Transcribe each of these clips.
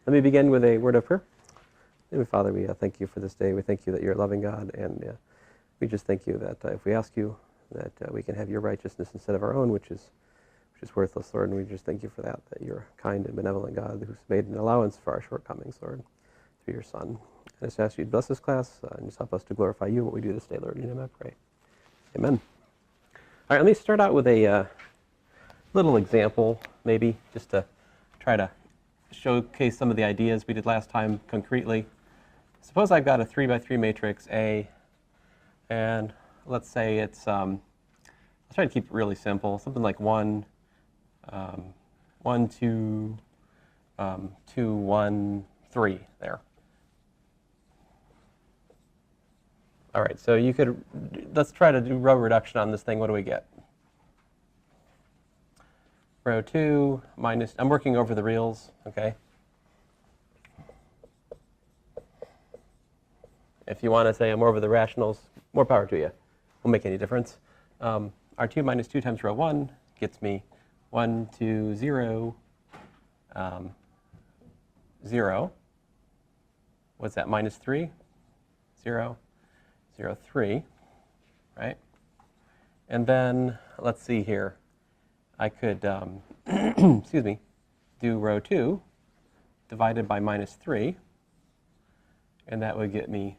Let me begin with a word of prayer. Heavenly Father, we thank you for this day. We thank you that you're a loving God, and we just thank you that if we ask you that we can have your righteousness instead of our own, which is worthless, Lord, and we just thank you for that you're a kind and benevolent God who's made an allowance for our shortcomings, Lord, through your Son. I just ask you to bless this class and just help us to glorify you in what we do this day, Lord. In your name I pray. Amen. All right, let me start out with a little example, maybe, just to try to showcase some of the ideas we did last time concretely. Suppose I've got a 3 by 3 matrix A, and let's say it's, I'll try to keep it really simple, something like 1, 1, 2, 2, 1, 3 there. All right, so you could, let's try to do row reduction on this thing. What do we get? Row 2 minus, I'm working over the reals, okay? If you want to say I'm over the rationals, more power to you. Won't make any difference. R2 minus 2 times row 1 gets me 1, 2, 0, 0. What's that, minus 3? 0, 0, 3, right? And then, let's see here. I could, excuse me, do row 2 divided by minus 3, and that would get me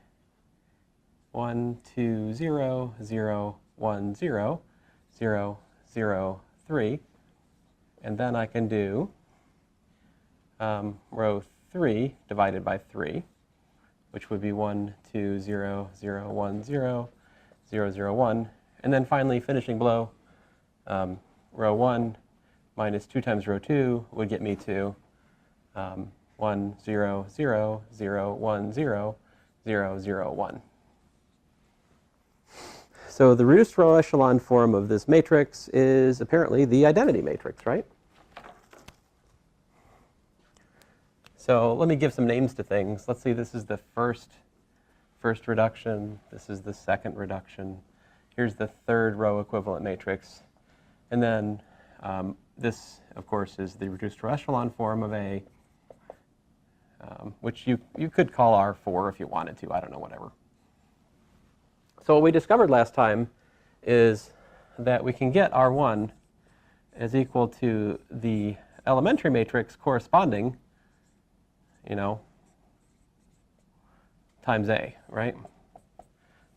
1, 2, 0, 0, 1, 0, 0, 0, 3. And then I can do row 3 divided by 3, which would be 1, 2, 0, 0, 1, 0, 0, 0, 1. And then finally, finishing below, row 1 minus 2 times row 2 would get me to 1, 0, 0, 0, 1, 0, 0, 0, 1. So the reduced row echelon form of this matrix is apparently the identity matrix, right? So let me give some names to things. Let's see, this is the first reduction. This is the second reduction. Here's the third row equivalent matrix. And then this, of course, is the reduced row echelon form of A, which you could call R4 if you wanted to. I don't know, whatever. So what we discovered last time is that we can get R1 as equal to the elementary matrix corresponding, you know, times A, right?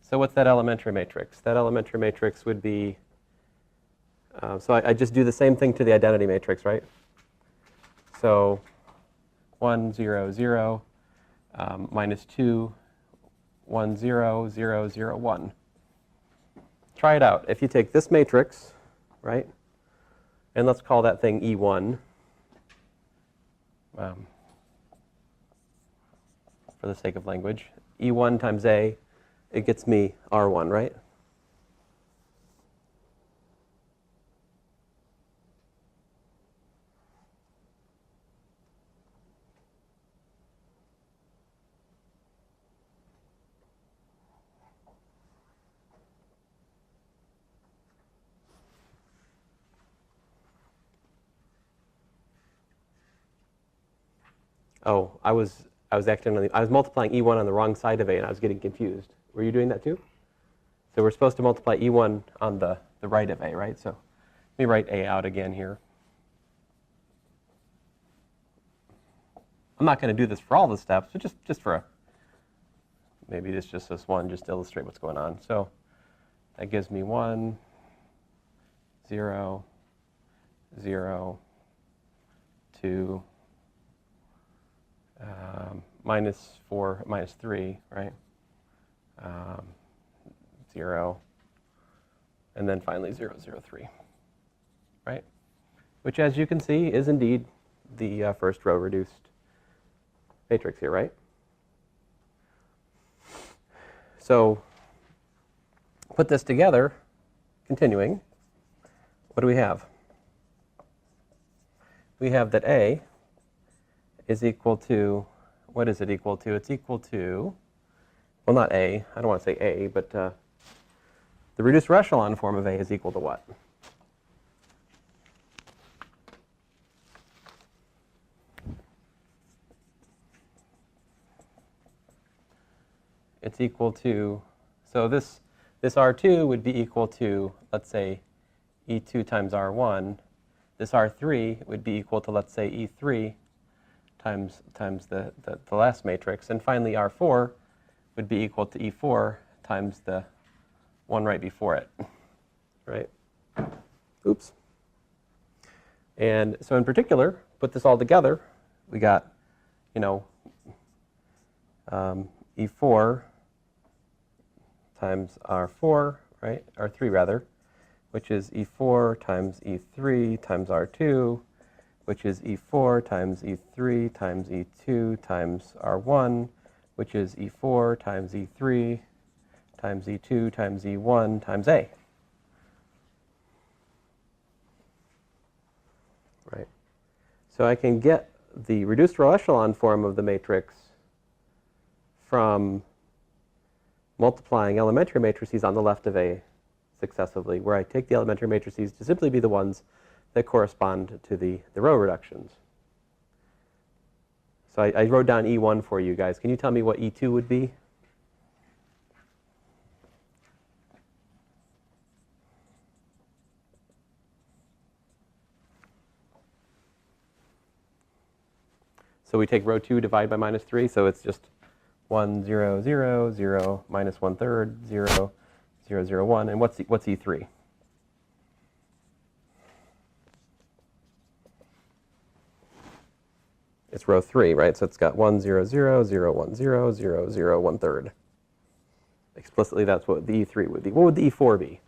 So what's that elementary matrix? That elementary matrix would be, so I just do the same thing to the identity matrix, right? So 1, 0, 0, minus 2, 1, 0, 0, 0, 1. Try it out. If you take this matrix, right, and let's call that thing E1, for the sake of language, E1 times A, it gets me R1, right? Oh, I was multiplying E1 on the wrong side of A, and I was getting confused. Were you doing that too? So we're supposed to multiply E1 on the right of A, right? So let me write A out again here. I'm not going to do this for all the steps, but just for maybe this one, just to illustrate what's going on. So that gives me 1, 0, 0, 2, minus 4, minus 3, right? 0, and then finally 0, 0, 3, right? Which, as you can see, is indeed the first row reduced matrix here, right? So put this together, continuing, what do we have? We have that A is equal to, what is it equal to? It's equal to, well, not A, I don't want to say A, but the reduced echelon form of A is equal to what? it's equal to, so this R2 would be equal to, let's say, E2 times R1. This R3 would be equal to, let's say, E3 times the last matrix. And finally, R4 would be equal to E4 times the one right before it, right? Oops. And so in particular, put this all together, we got, you know, E4 times R4, right? R3 rather, which is E4 times E3 times R2, which is E4 times E3 times E2 times R1, which is E4 times E3 times E2 times E1 times A. Right. So I can get the reduced row echelon form of the matrix from multiplying elementary matrices on the left of A successively, where I take the elementary matrices to simply be the ones that correspond to the row reductions. So I wrote down E1 for you guys. Can you tell me what E2 would be? So we take row 2, divide by minus 3, so it's just 1, 0, 0, 0, minus 1/3, 0, 0, 0, 1. And what's E3? It's row 3, right? So it's got 1, 0, 0, 0, 1, 0, 0, 0, 1/3. Explicitly, that's what the E3 would be. What would the E4 be?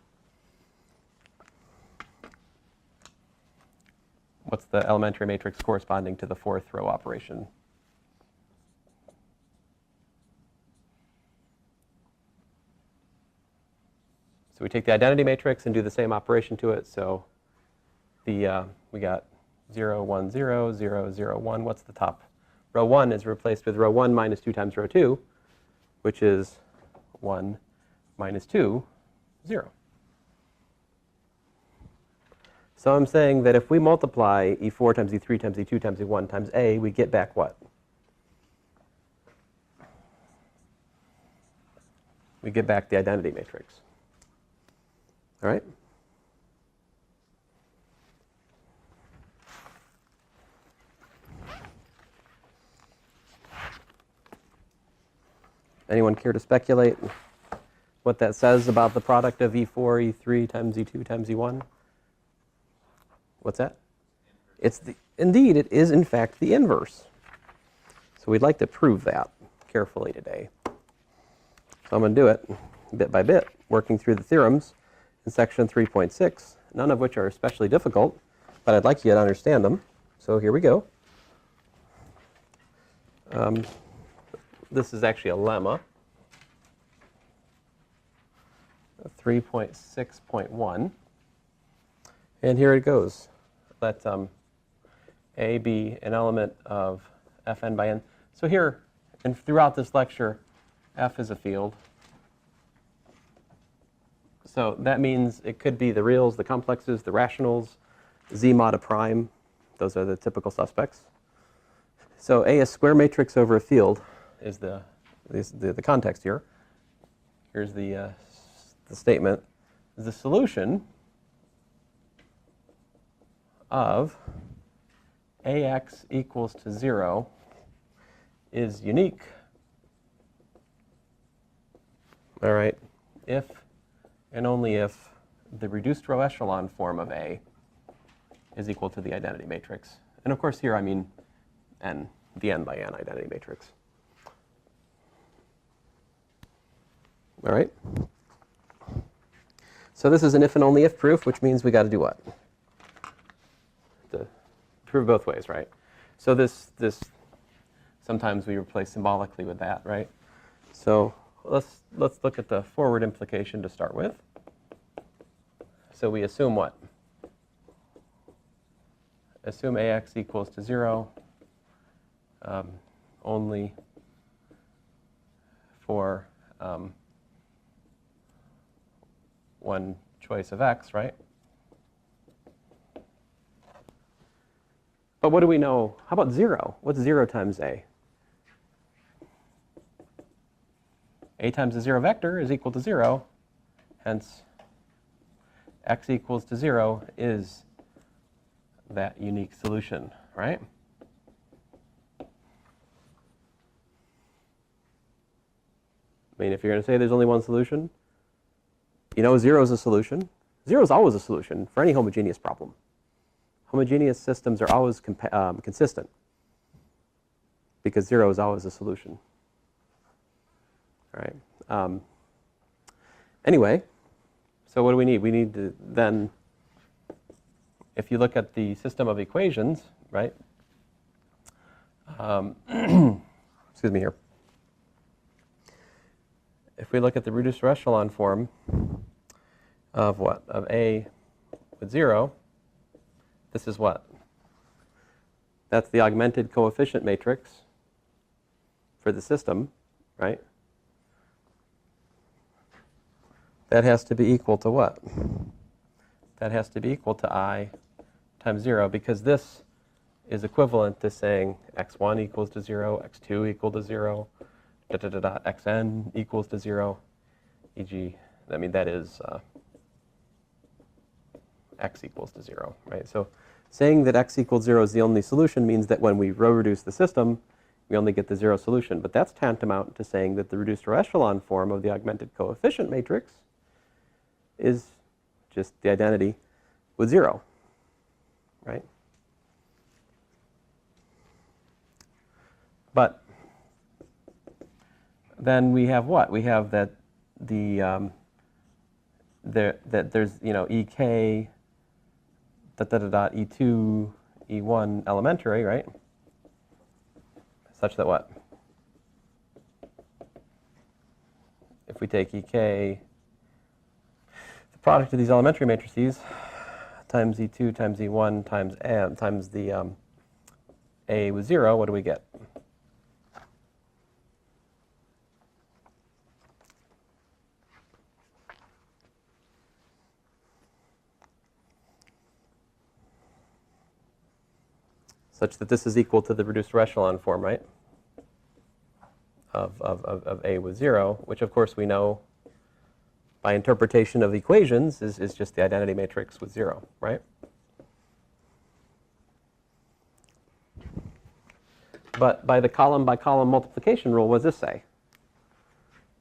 What's the elementary matrix corresponding to the fourth row operation? So we take the identity matrix and do the same operation to it. So we got 0, 1, 0, 0, 0, 1. What's the top? Row 1 is replaced with row 1 minus 2 times row 2, which is 1 minus 2, 0. So I'm saying that if we multiply E4 times E3 times E2 times E1 times A, we get back what? We get back the identity matrix. All right? Anyone care to speculate what that says about the product of E4, E3 times E2 times E1? What's that? Indeed, it is in fact the inverse. So we'd like to prove that carefully today. So I'm going to do it bit by bit, working through the theorems in section 3.6, none of which are especially difficult, but I'd like you to understand them. So here we go. This is actually a lemma. 3.6.1. And here it goes. Let A be an element of Fn by n. So here, and throughout this lecture, F is a field. So that means it could be the reals, the complexes, the rationals, Z mod a prime. Those are the typical suspects. So A, a square matrix over a field, is the context here. Here's the statement. The solution of AX equals to 0 is unique, all right, if and only if the reduced row echelon form of A is equal to the identity matrix. And of course here I mean n, the n by n identity matrix. All right. So this is an if and only if proof, which means we got to do what? To prove both ways, right? So this sometimes we replace symbolically with that, right? So let's look at the forward implication to start with. So we assume what? Assume AX equals to 0 only for one choice of X, right? But what do we know? How about 0? What's 0 times A? A times the 0 vector is equal to 0, hence x equals to 0 is that unique solution, right? I mean, if you're going to say there's only one solution, you know 0 is a solution. 0 is always a solution for any homogeneous problem. Homogeneous systems are always consistent because 0 is always a solution. All right. Anyway, so what do we need? We need to then, if you look at the system of equations, right? Excuse me here. If we look at the reduced echelon form of what? Of A with 0, this is what? That's the augmented coefficient matrix for the system, right? That has to be equal to what? That has to be equal to I times 0, because this is equivalent to saying x1 equals to 0, x2 equal to 0, xn equals to 0, e.g., I mean, that is x equals to 0, right? So saying that x equals 0 is the only solution means that when we row reduce the system, we only get the 0 solution. But that's tantamount to saying that the reduced row echelon form of the augmented coefficient matrix is just the identity with 0, right? But then we have what? We have that that there's, you know, ek e2 e1 elementary, right? Such that what? If we take ek, the product of these elementary matrices times e2 times e1 times the a with 0, what do we get? Such that this is equal to the reduced echelon form, right? Of A with 0, which of course we know by interpretation of equations is just the identity matrix with 0, right? But by the column by column multiplication rule, what does this say?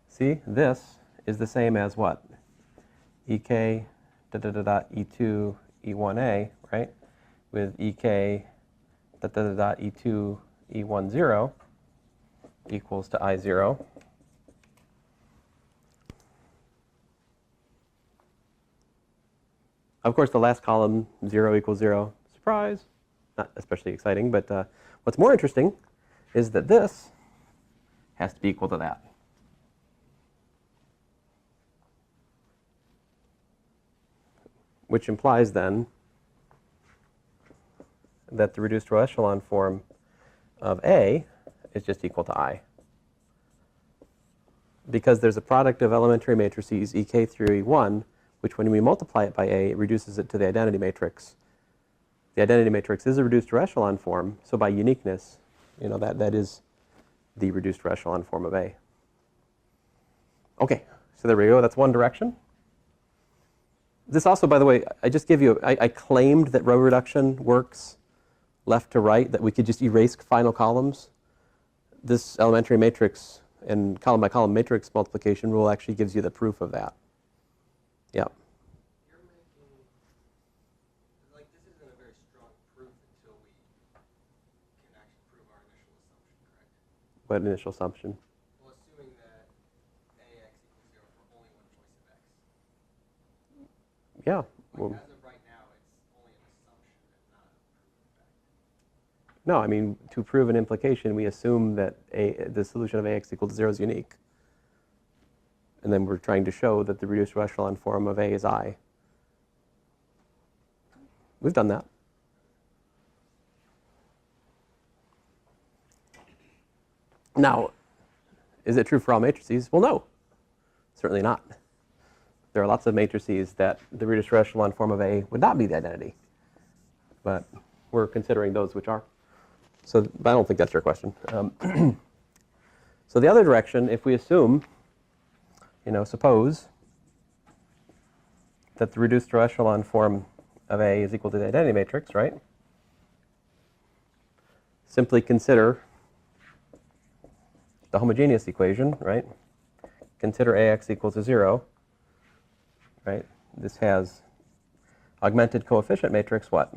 See, this is the same as what? ek e2 e1a, right? With ek e2 e1 0 equals to I0. Of course, the last column, 0 equals 0. Surprise! Not especially exciting, but what's more interesting is that this has to be equal to that. Which implies then that the reduced row echelon form of A is just equal to I. Because there's a product of elementary matrices ek through e1, which when we multiply it by A, it reduces it to the identity matrix. The identity matrix is a reduced row echelon form, so by uniqueness, you know, that is the reduced row echelon form of A. Okay, so there we go. That's one direction. This also, by the way, I just give you, I claimed that row reduction works left to right, that we could just erase final columns. This elementary matrix and column by column matrix multiplication rule actually gives you the proof of that. Yeah. You're making, like, this isn't a very strong proof until we can actually prove our initial assumption, correct? What initial assumption? Well, assuming that ax equals 0 for only one choice of x. Yeah. Like, Well, as of right now, it's only an assumption and not a proven fact. no, I mean, to prove an implication, we assume that the solution of ax equal to 0 is unique. And then we're trying to show that the reduced row echelon form of A is I. We've done that. Now, is it true for all matrices? Well, no, certainly not. There are lots of matrices that the reduced row echelon form of A would not be the identity. But we're considering those which are. So, but I don't think that's your question. So the other direction, if we assume suppose that the reduced row echelon form of A is equal to the identity matrix, right? Simply consider the homogeneous equation, right? Consider AX equal to 0, right? This has augmented coefficient matrix, what?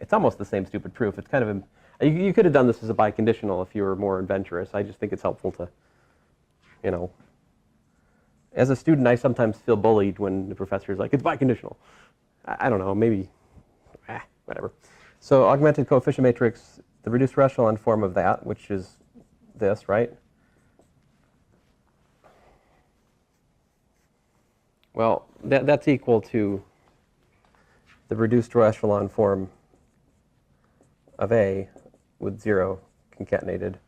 It's almost the same stupid proof. It's kind of, you could have done this as a biconditional if you were more adventurous. I just think it's helpful to, as a student, I sometimes feel bullied when the professor's like, it's biconditional. I don't know, maybe, whatever. So augmented coefficient matrix, the reduced row echelon form of that, which is this, right? Well, that's equal to the reduced row echelon form of A with 0 concatenated.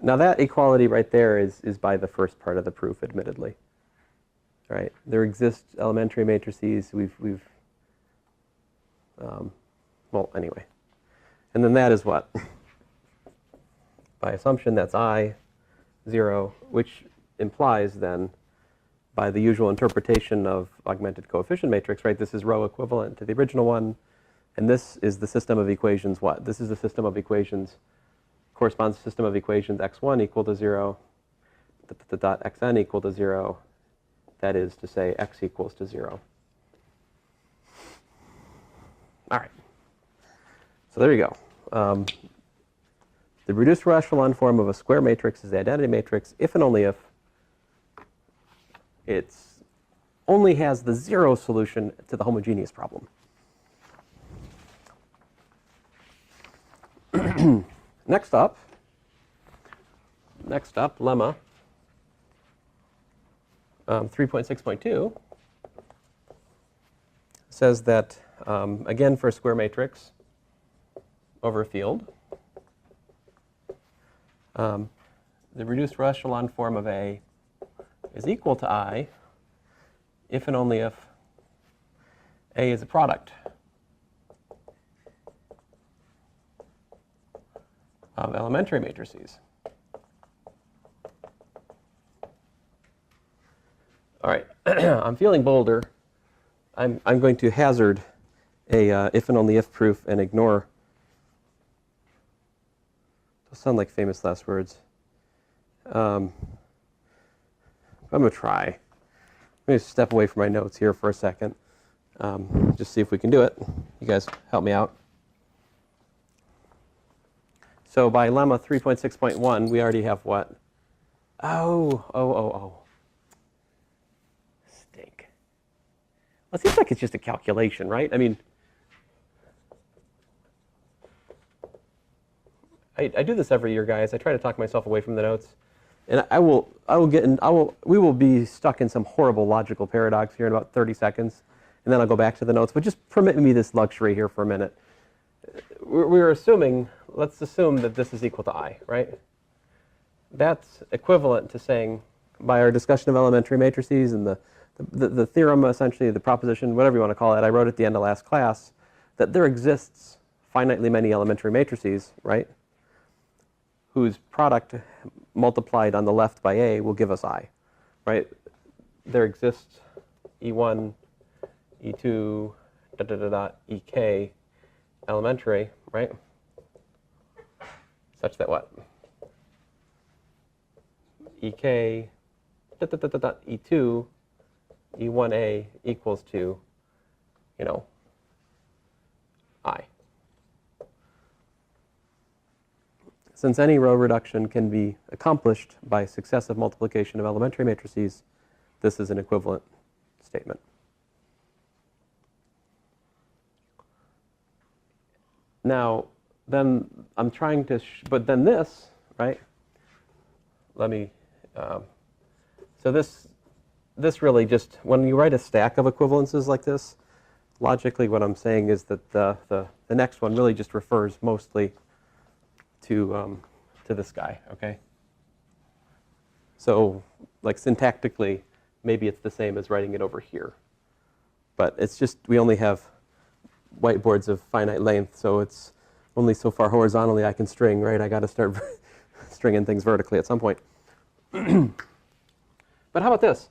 Now that equality right there is by the first part of the proof, admittedly. Right? There exist elementary matrices. Well, anyway. And then that is what? By assumption, that's I, 0, which implies then, by the usual interpretation of augmented coefficient matrix, right, this is row equivalent to the original one, and this is the system of equations what? This is the system of equations, corresponds to system of equations x1 equal to 0, dot xn equal to 0, that is to say x equals to 0. All right. So there you go. The reduced row echelon form of a square matrix is the identity matrix if and only if it only has the 0 solution to the homogeneous problem. Next up, lemma 3.6.2 says that, again, for a square matrix over a field, the reduced row echelon form of A is equal to I if and only if A is a product of elementary matrices. All right, I'm feeling bolder. I'm going to hazard a if and only if proof and ignore. Those sound like famous last words. I'm going to try. Let me step away from my notes here for a second. Just see if we can do it. You guys help me out. So by lemma 3.6.1, we already have what? Oh. Stink. Well, it seems like it's just a calculation, right? I mean, I do this every year, guys. I try to talk myself away from the notes. And we will be stuck in some horrible logical paradox here in about 30 seconds. And then I'll go back to the notes. But just permit me this luxury here for a minute. We're assuming, let's assume that this is equal to I, right? That's equivalent to saying, by our discussion of elementary matrices and the theorem, essentially, the proposition, whatever you want to call it, I wrote at the end of last class, that there exists finitely many elementary matrices, right? Whose product multiplied on the left by A will give us I, right? There exists E1, E2, Ek elementary, right? Such that what? Ek E2, E1A equals to, I. Since any row reduction can be accomplished by successive multiplication of elementary matrices, this is an equivalent statement. Now, then I'm trying to, but then this, right? Let me, so this really just, when you write a stack of equivalences like this, logically what I'm saying is that the next one really just refers mostly to this guy, okay? So, like syntactically, maybe it's the same as writing it over here. But it's just, we only have whiteboards of finite length, so it's only so far horizontally I can string, right? I got to start stringing things vertically at some point. But how about this?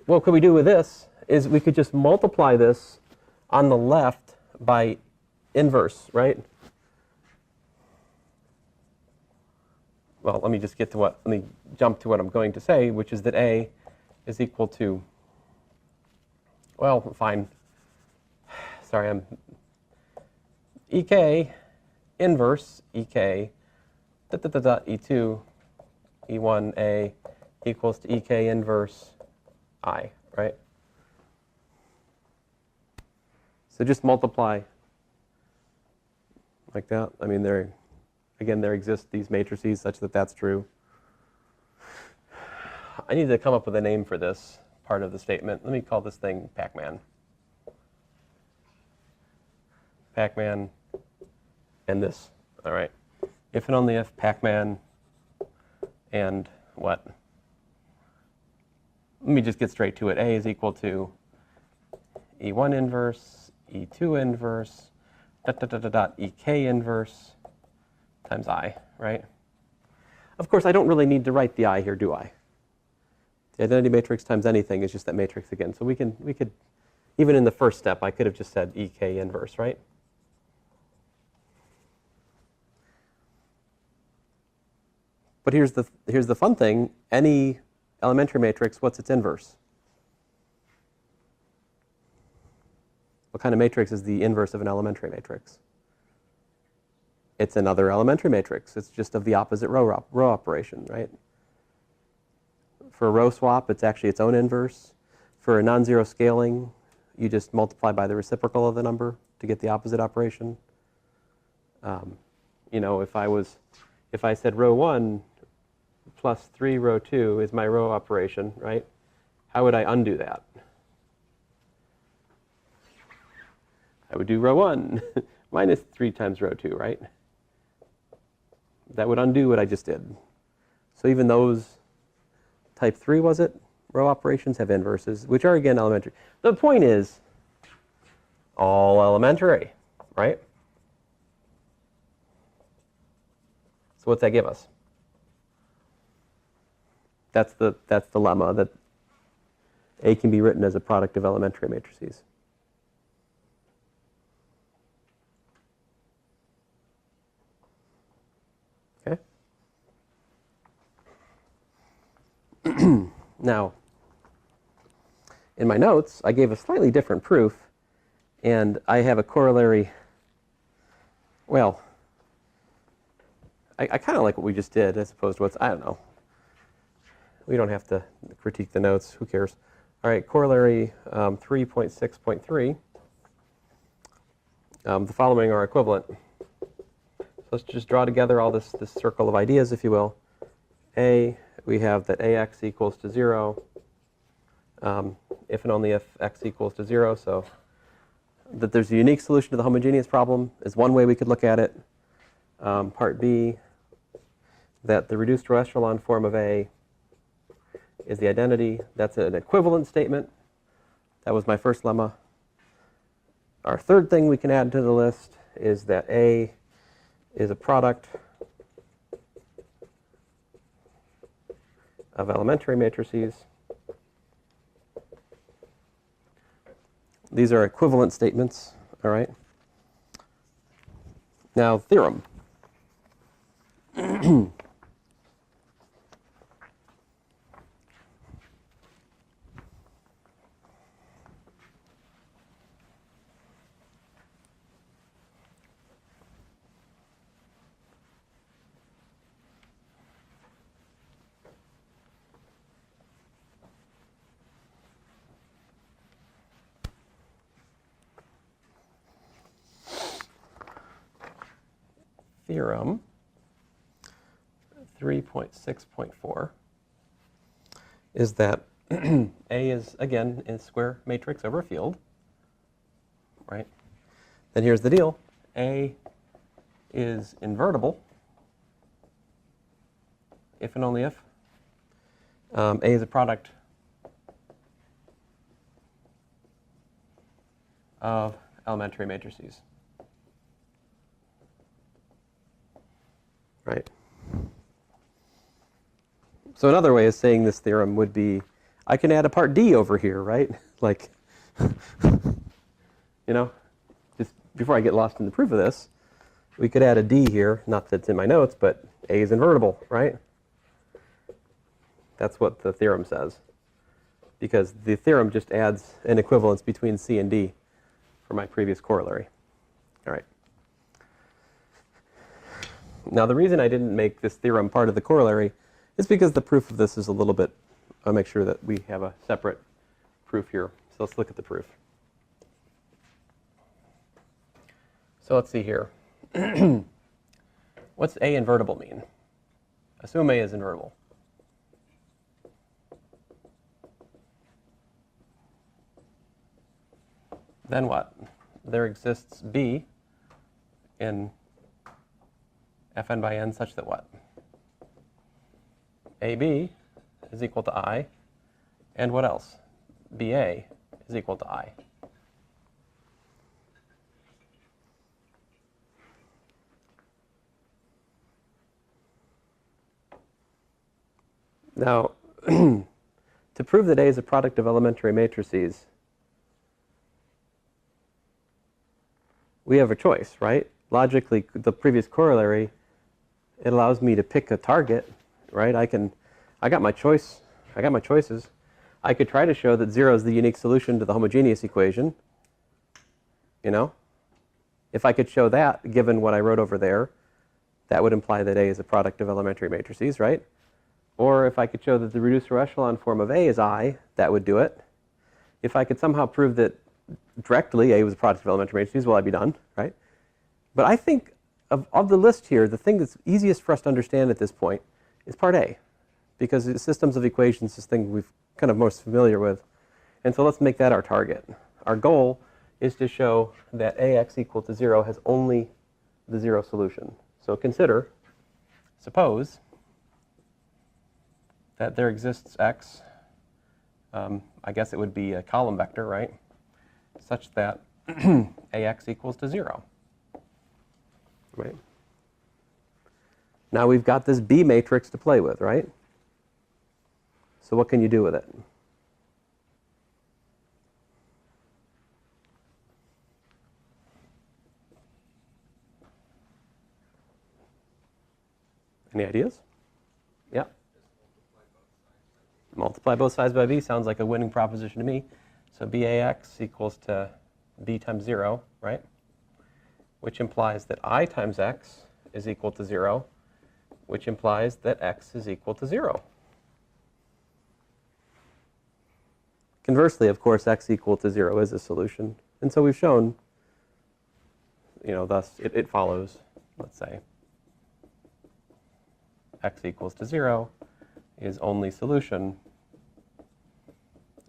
What could we do with this is we could just multiply this on the left by inverse, right? Well, let me jump to what I'm going to say, which is that A is equal to, well, fine. Sorry, I'm EK inverse EK E2 E1A equals to EK inverse I, right? So just multiply like that. I mean, there exist these matrices such that that's true. I need to come up with a name for this part of the statement. Let me call this thing Pac-Man. Pac-Man and this, all right. If and only if Pac-Man and what? Let me just get straight to it. A is equal to E1 inverse, E2 inverse, EK inverse times I, right? Of course, I don't really need to write the I here, do I? The identity matrix times anything is just that matrix again. So we could, even in the first step, I could have just said EK inverse, right? But here's the fun thing. Any elementary matrix, what's its inverse? What kind of matrix is the inverse of an elementary matrix? It's another elementary matrix. It's just of the opposite row operation, right? For a row swap, it's actually its own inverse. For a non-zero scaling, you just multiply by the reciprocal of the number to get the opposite operation. You know, if I said row 1 plus 3 row 2 is my row operation, right? How would I undo that? I would do row 1 minus 3 times row 2, right? That would undo what I just did. So even those type 3, was it? Row operations have inverses, which are, again, elementary. The point is, all elementary, right? So what's that give us? That's the lemma, that A can be written as a product of elementary matrices. Okay? Now, in my notes, I gave a slightly different proof, and I have a corollary. Well, I kind of like what we just did as opposed to I don't know. We don't have to critique the notes. Who cares? All right, corollary 3.6.3. The following are equivalent. So let's just draw together all this circle of ideas, if you will. A, we have that AX equals to 0, if and only if X equals to 0. So that there's a unique solution to the homogeneous problem is one way we could look at it. Part B, that the reduced row echelon form of A is the identity. That's an equivalent statement. That was my first lemma. Our third thing we can add to the list is that A is a product of elementary matrices. These are equivalent statements, all right? Now, theorem. Theorem 3.6.4 is that A is, again, a square matrix over a field, right? Then here's the deal. A is invertible if and only if A is a product of elementary matrices. Right. So another way of saying this theorem would be, I can add a part D over here, right? Like, just before I get lost in the proof of this, we could add a D here, not that it's in my notes, but A is invertible, right? That's what the theorem says. Because the theorem just adds an equivalence between C and D for my previous corollary. All right. Now, the reason I didn't make this theorem part of the corollary is because the proof of this is a little bit, I'll make sure that we have a separate proof here. So let's look at the proof. So let's see here. What's A invertible mean? Assume A is invertible. Then what? There exists B in Fn by n such that what? AB is equal to I, and what else? BA is equal to I. Now, to prove that A is a product of elementary matrices, we have a choice, right? Logically, the previous corollary, it allows me to pick a target, right? I got my choice. I got my choices. I could try to show that 0 is the unique solution to the homogeneous equation. If I could show that, given what I wrote over there, that would imply that A is a product of elementary matrices, right? Or if I could show that the reducer echelon form of A is I, that would do it. If I could somehow prove that directly A was a product of elementary matrices, well, I'd be done, right? But I think of the list here, the thing that's easiest for us to understand at this point is part A, because the systems of equations is the thing we've kind of most familiar with. And so let's make that our target. Our goal is to show that AX equal to 0 has only the 0 solution. So suppose that there exists X, I guess it would be a column vector, right? Such that AX equals to 0. Right? Now we've got this B matrix to play with, right? So what can you do with it? Any ideas? Yeah. Multiply both sides by B sounds like a winning proposition to me. So BAX equals to B times 0, right? Which implies that I times X is equal to 0, which implies that X is equal to 0. Conversely, of course, X equal to 0 is a solution. And so we've shown, thus it follows, let's say, X equals to 0 is only solution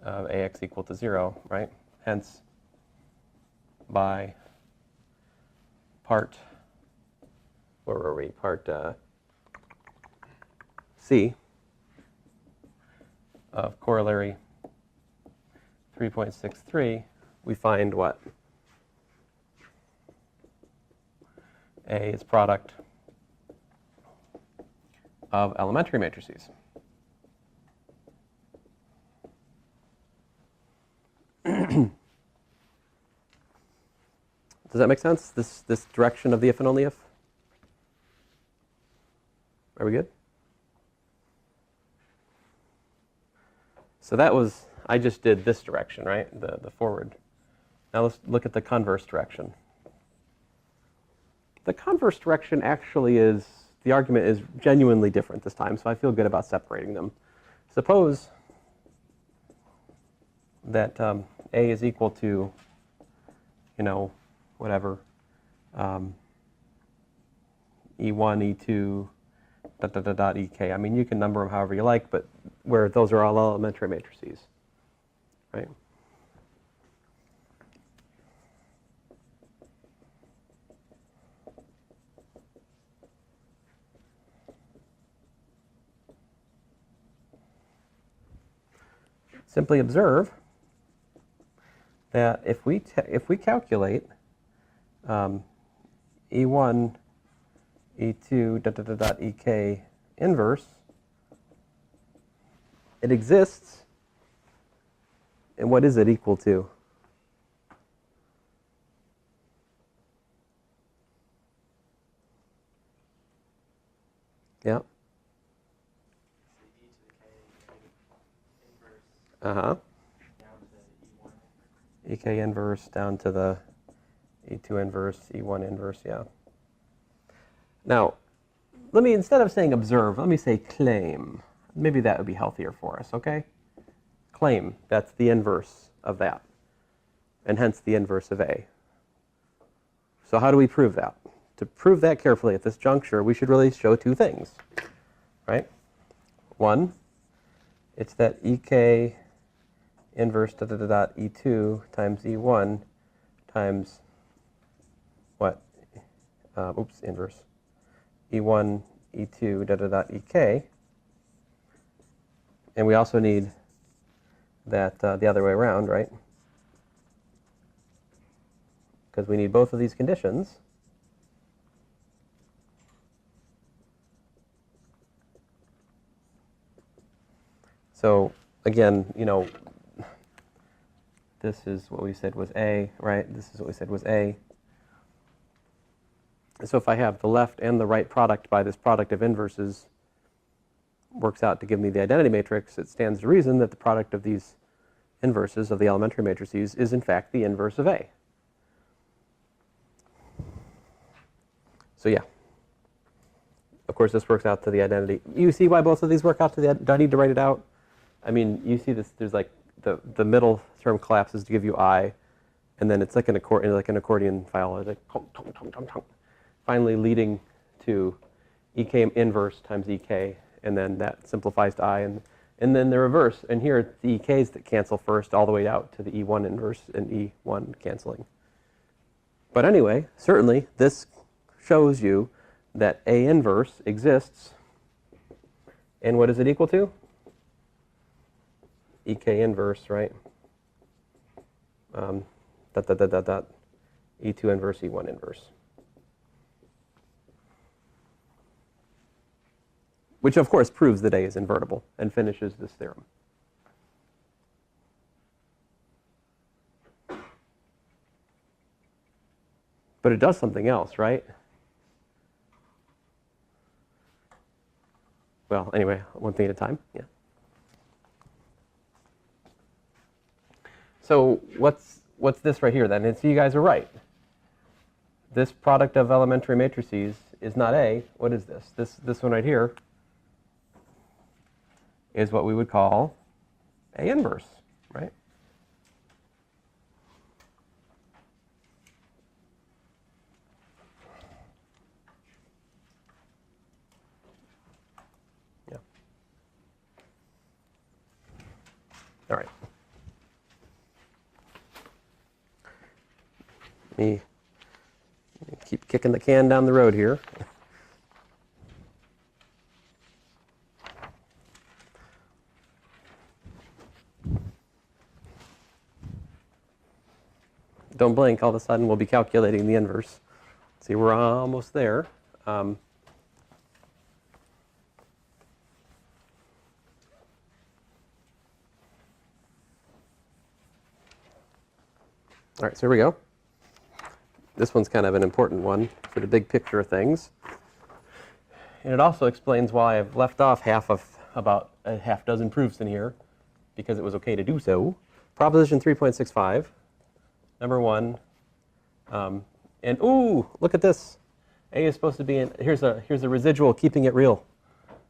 of AX equal to 0, right? Hence, by part, where were we? Part C of corollary 3.63, we find what? A is product of elementary matrices. Does that make sense? This direction of the if and only if? Are we good? So that was, I just did this direction, right? The forward. Now let's look at the converse direction. The converse direction actually is, the argument is genuinely different this time, so I feel good about separating them. Suppose that A is equal to, whatever, E1, E2, ... EK. I mean, you can number them however you like, but where those are all elementary matrices, right? Simply observe that if we calculate E1, E2, ... EK inverse, It exists. And what is it equal to? Yeah. Uh-huh. EK inverse down to the E2 inverse, E1 inverse, yeah. Now, let me, instead of saying observe, let me say claim. Maybe that would be healthier for us, okay? Claim, that's the inverse of that, and hence the inverse of A. So how do we prove that? To prove that carefully at this juncture, we should really show two things, right? One, it's that EK inverse E2 times E1 times what? Inverse. E1, E2, EK. And we also need that the other way around, right? Because we need both of these conditions. So again, you know, this is what we said was A, right? This is what we said was A. So if I have the left and the right product by this product of inverses works out to give me the identity matrix, it stands to reason that the product of these inverses of the elementary matrices is in fact the inverse of A. So yeah. Of course, this works out to the identity. You see why both of these work out to the, do I need to write it out? I mean, you see this, there's like the middle term collapses to give you I, and then it's like an accordion file, it's like tonk, tonk, tonk, tonk, tonk, finally leading to EK inverse times EK, and then that simplifies to I, and then the reverse. And here it's the EKs that cancel first all the way out to the E1 inverse and E1 canceling. But anyway, certainly this shows you that A inverse exists, and what is it equal to? EK inverse, right? E2 inverse, E1 inverse. Which of course proves that A is invertible and finishes this theorem. But it does something else, right? Well, anyway, one thing at a time, yeah. So what's this right here then? And so you guys are right. This product of elementary matrices is not A. What is this? This one right here is what we would call A inverse, right? Yeah. All right. Me keep kicking the can down the road here. Don't blink, all of a sudden we'll be calculating the inverse. See, we're almost there. All right, so here we go. This one's kind of an important one for the big picture of things. And it also explains why I've left off about a half dozen proofs in here, because it was okay to do so. Proposition 3.65, number one. And ooh, look at this. A is supposed to be in, here's a residual keeping it real.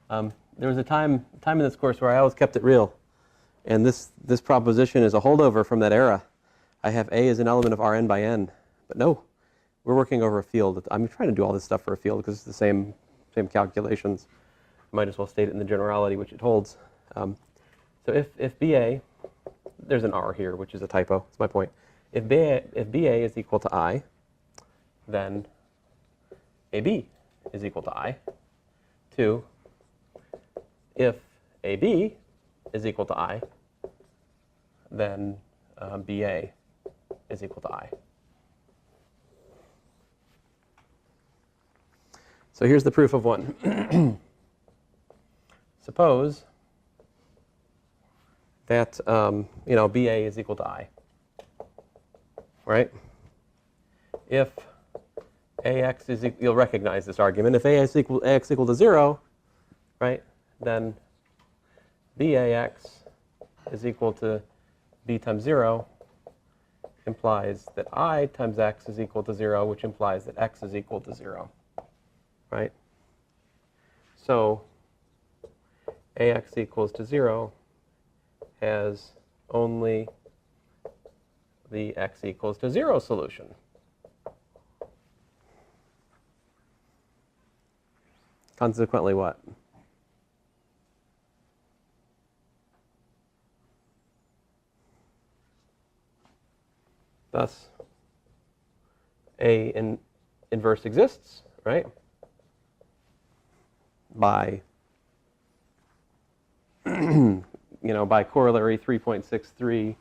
There was a time in this course where I always kept it real. And this proposition is a holdover from that era. I have A as an element of Rn by n. But no, we're working over a field. I'm trying to do all this stuff for a field because it's the same calculations. Might as well state it in the generality, which it holds. So if BA, there's an R here, which is a typo. That's my point. If BA is equal to I, then AB is equal to I. 2, if AB is equal to I, then BA is equal to I. So here's the proof of one. Suppose that BA is equal to I, right? If AX is you'll recognize this argument. If AX equal to 0, right, then BAX is equal to B times 0 implies that I times X is equal to 0, which implies that X is equal to 0, right? So AX equals to 0 has only the X equals to 0 solution. Consequently, what? Thus, A inverse exists, right? By by corollary 3.63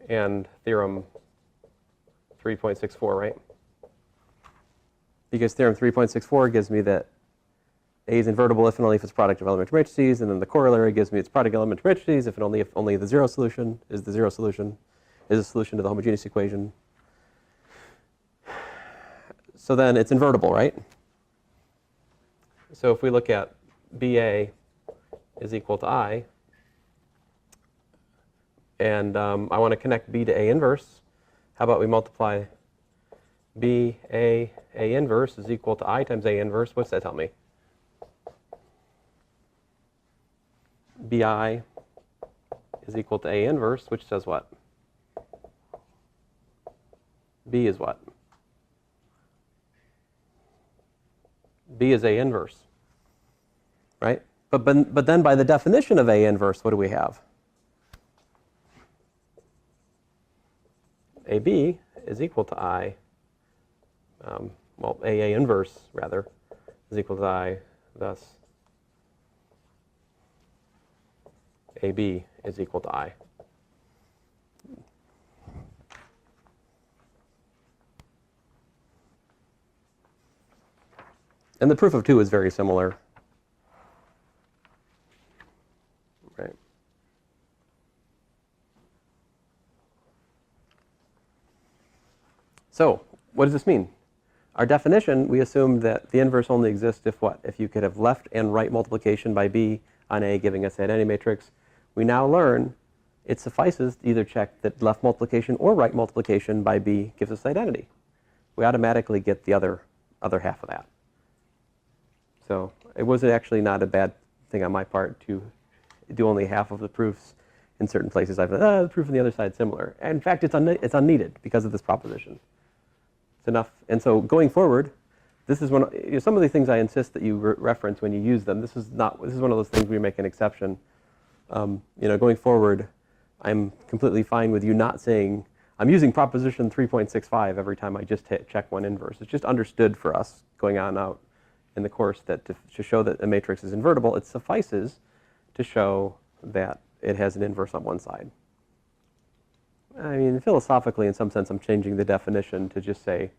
and theorem 3.64, right? Because theorem 3.64 gives me that A is invertible if and only if it's product of elementary matrices, and then the corollary gives me its product of elementary matrices if only the zero solution is the solution to the homogeneous equation. So then it's invertible, right? So if we look at BA is equal to I, and I want to connect B to A inverse, how about we multiply B A inverse is equal to I times A inverse? What's that tell me? BI is equal to A inverse, which says what? B is what? B is A inverse, right? But then by the definition of A inverse, what do we have? AB is equal to I, AA inverse, rather, is equal to I, thus AB is equal to I. And the proof of 2 is very similar, right? So, what does this mean? Our definition, we assumed that the inverse only exists if what? If you could have left and right multiplication by B on A, giving us the identity matrix. We now learn it suffices to either check that left multiplication or right multiplication by B gives us identity. We automatically get the other half of that. So it was actually not a bad thing on my part to do only half of the proofs in certain places. I've the proof on the other side is similar. And in fact, it's unneeded because of this proposition. It's enough. And so going forward, this is some of the things I insist that you reference when you use them. This is one of those things we make an exception. Going forward, I'm completely fine with you not saying, I'm using proposition 3.65 every time I just check one inverse. It's just understood for us going on out in the course that to show that a matrix is invertible, it suffices to show that it has an inverse on one side. I mean, philosophically, in some sense, I'm changing the definition to just say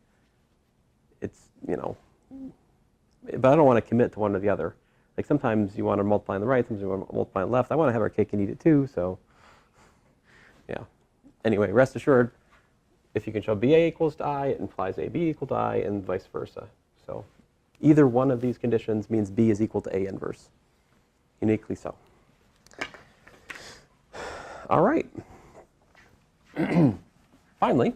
it's, but I don't want to commit to one or the other. Like sometimes you want to multiply on the right, sometimes you want to multiply on the left. I want to have our cake and eat it too, so yeah. Anyway, rest assured, if you can show BA equals to I, it implies AB equal to I, and vice versa. So either one of these conditions means B is equal to A inverse, uniquely so. All right. Finally,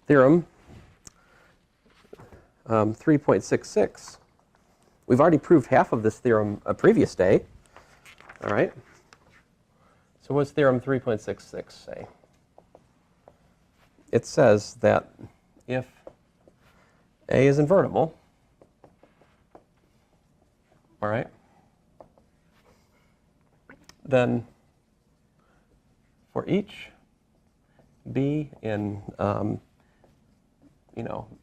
theorem 3.66. We've already proved half of this theorem a previous day. All right. So what's theorem 3.66 say? It says that if A is invertible, all right, then for each B in,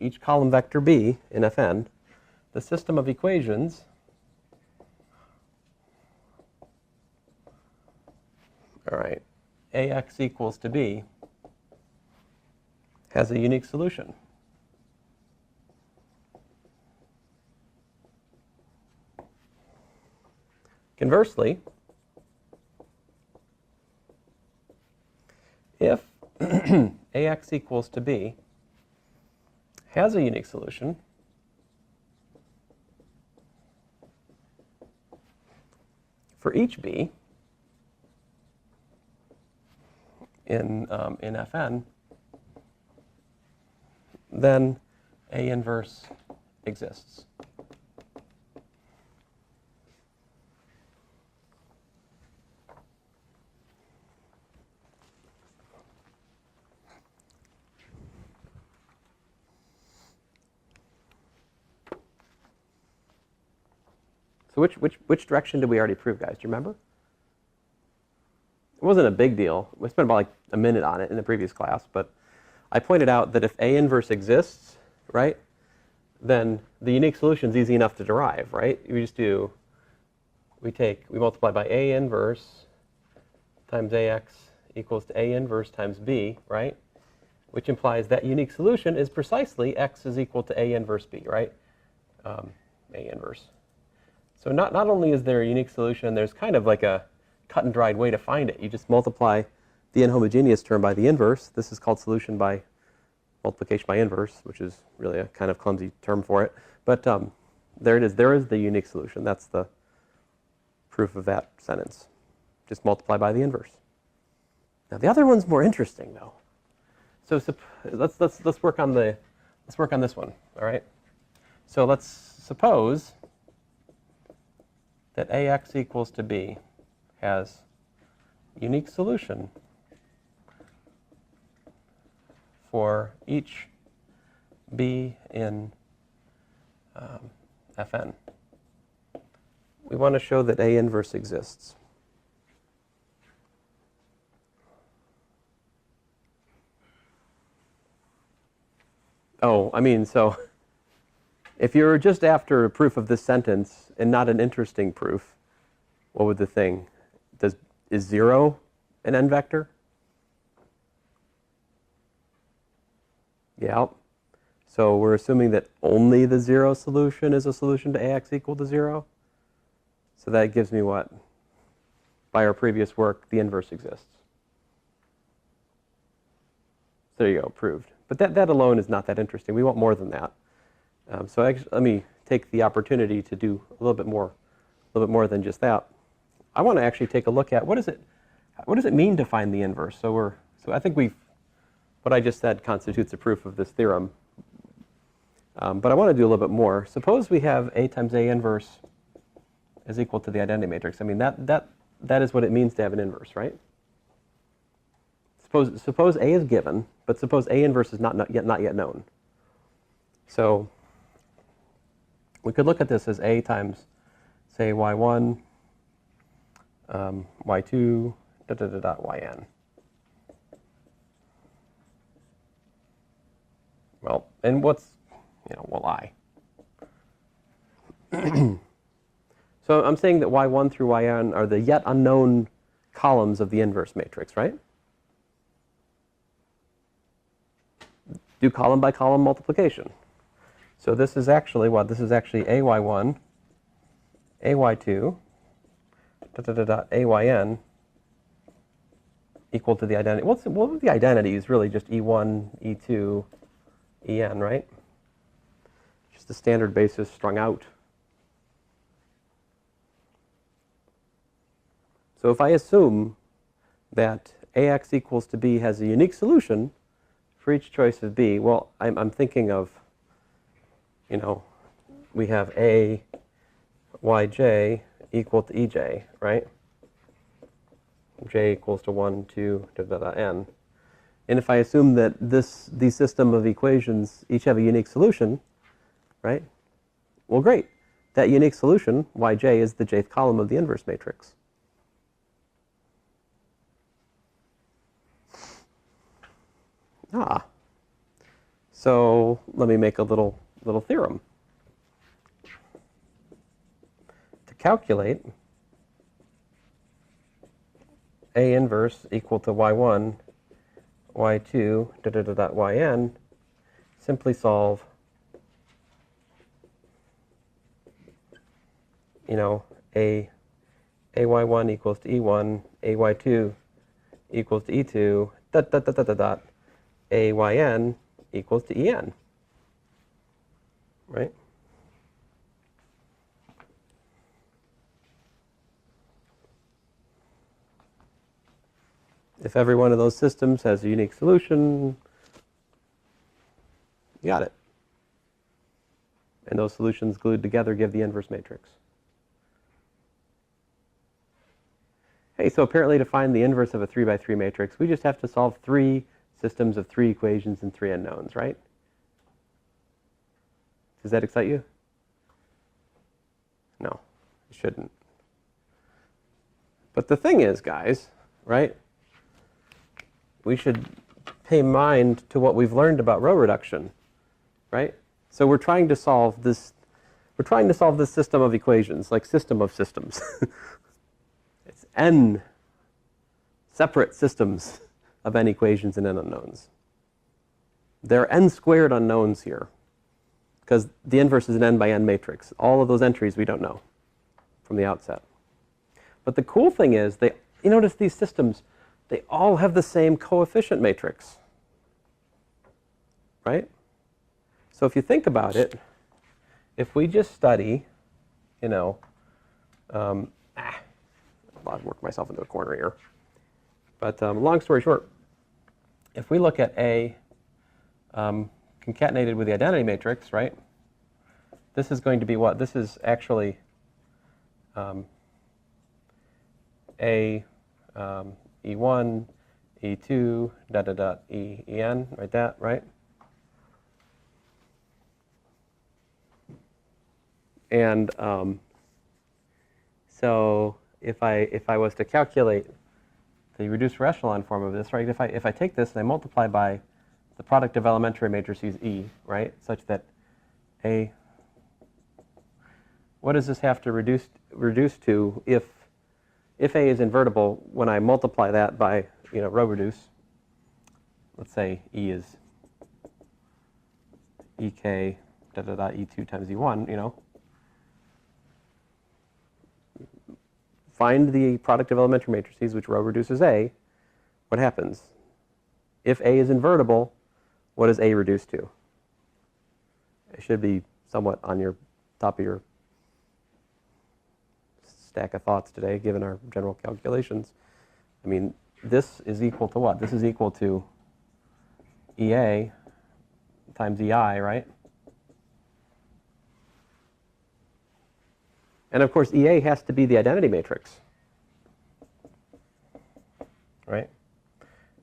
each column vector B in Fn, the system of equations, all right, AX equals to B has a unique solution. Conversely, if AX equals to B has a unique solution, for each B in Fn, then A inverse exists. So which direction did we already prove, guys? Do you remember? It wasn't a big deal. We spent about like a minute on it in the previous class, but I pointed out that if A inverse exists, right, then the unique solution is easy enough to derive, right? We just do, we multiply by A inverse times AX equals to A inverse times B, right? Which implies that unique solution is precisely X is equal to A inverse B, right? A inverse. So not only is there a unique solution, there's kind of like a cut and dried way to find it. You just multiply the inhomogeneous term by the inverse. This is called solution by multiplication by inverse, which is really a kind of clumsy term for it. But there it is. There is the unique solution. That's the proof of that sentence. Just multiply by the inverse. Now the other one's more interesting, though. So let's work on this one. All right. So let's suppose that AX equals to B has unique solution for each B in Fn. We want to show that A inverse exists. Oh, I mean, so if you're just after a proof of this sentence and not an interesting proof, what would the thing? Is 0 an n vector? Yeah. So we're assuming that only the 0 solution is a solution to AX equal to 0. So that gives me what? By our previous work, the inverse exists. So there you go, proved. But that alone is not that interesting. We want more than that. So actually, let me take the opportunity to do a little bit more than just that. I want to actually take a look at what does it mean to find the inverse. So I think what I just said constitutes a proof of this theorem. But I want to do a little bit more. Suppose we have A times A inverse is equal to the identity matrix. I mean that is what it means to have an inverse, right? Suppose A is given, but suppose A inverse is not yet known. So we could look at this as A times, say, y1, y2, yn. Well, and what's, well, I. So I'm saying that y1 through yn are the yet unknown columns of the inverse matrix, right? Do column by column multiplication. So this is actually what? This is actually AY1, AY2, AYN equal to the identity. Well, the identity is really just E1, E2, En, right? Just the standard basis strung out. So if I assume that AX equals to B has a unique solution for each choice of B, well, I'm thinking of, we have A, Yj equal to Ej, right? J equals to 1, 2, n. And if I assume that these system of equations each have a unique solution, right? Well, great. That unique solution, Yj, is the jth column of the inverse matrix. So let me make a little theorem. To calculate A inverse equal to y1, y2, da da da dot yn, simply solve, ay1 equals to e1, ay2 equals to e2, dot dot dot dot dot dot, ayn equals to en, right? If every one of those systems has a unique solution, you got it. And those solutions glued together give the inverse matrix. Hey, so apparently to find the inverse of a 3 by 3 matrix, we just have to solve 3 systems of 3 equations and 3 unknowns, right? Does that excite you? No, it shouldn't. But the thing is, guys, right? We should pay mind to what we've learned about row reduction, right? So we're trying to solve this system of equations, like system of systems. It's n separate systems of n equations and n unknowns. There are n squared unknowns here, because the inverse is an n by n matrix. All of those entries we don't know from the outset. But the cool thing is, you notice these systems, they all have the same coefficient matrix, right? So if you think about it, if we just study, I'll work myself into a corner here. But long story short, if we look at A concatenated with the identity matrix, right? This is going to be what? This is actually A E1, E2, dot, dot, dot, En, right that, right? And so if I was to calculate the reduced echelon form of this, right? If I take this and I multiply by the product of elementary matrices E, right? Such that A, what does this have to reduce to if A is invertible when I multiply that by, row reduce? Let's say E is EK, da da da, E2 times E1, Find the product of elementary matrices, which row reduces A. What happens? If A is invertible, what does A reduce to? It should be somewhat on your top of your stack of thoughts today, given our general calculations. I mean, this is equal to what? This is equal to EA times EI, right? And of course, EA has to be the identity matrix, right?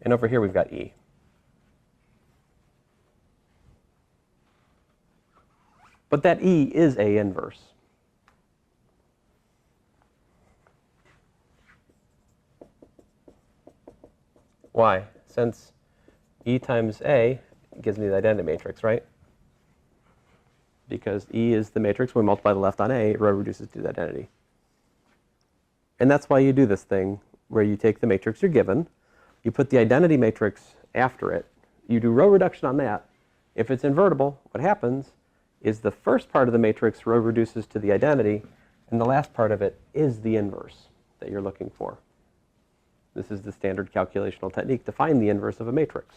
And over here, we've got E. But that E is A inverse. Why? Since E times A gives me the identity matrix, right? Because E is the matrix. When we multiply the left on A, row reduces to the identity. And that's why you do this thing where you take the matrix you're given, you put the identity matrix after it, you do row reduction on that. If it's invertible, what happens is the first part of the matrix row reduces to the identity, and the last part of it is the inverse that you're looking for. This is the standard calculational technique to find the inverse of a matrix.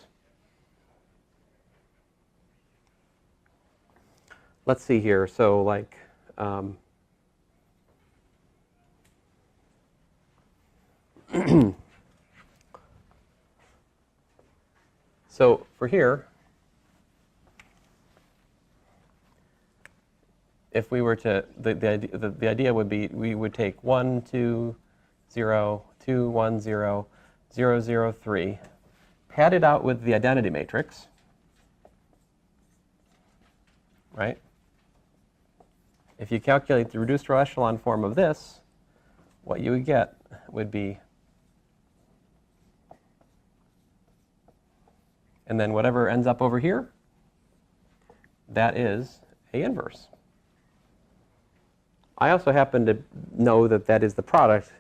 Let's see here. So like, so for here, if we were to, the idea would be we would take 1, 2, 0, 2, 1, 0, 0, 0, 3, pad it out with the identity matrix, right? If you calculate the reduced row echelon form of this, what you would get would be, and then whatever ends up over here, that is A inverse. I also happen to know that that is the product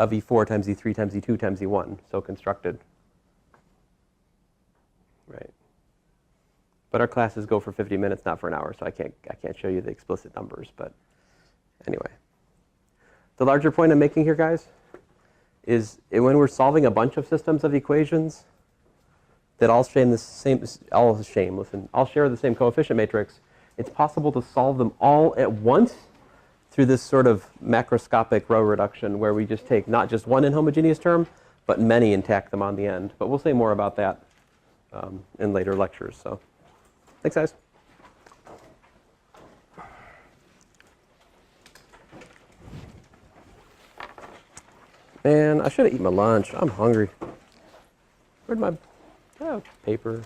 of E4 times E3 times E2 times E1, so constructed. Right. But our classes go for 50 minutes, not for an hour, so I can't show you the explicit numbers. But anyway, the larger point I'm making here, guys, is when we're solving a bunch of systems of equations that all share the same coefficient matrix, it's possible to solve them all at once through this sort of macroscopic row reduction where we just take not just one inhomogeneous term, but many and tack them on the end. But we'll say more about that in later lectures. So thanks, guys. Man, I should have eaten my lunch. I'm hungry. Where'd my paper?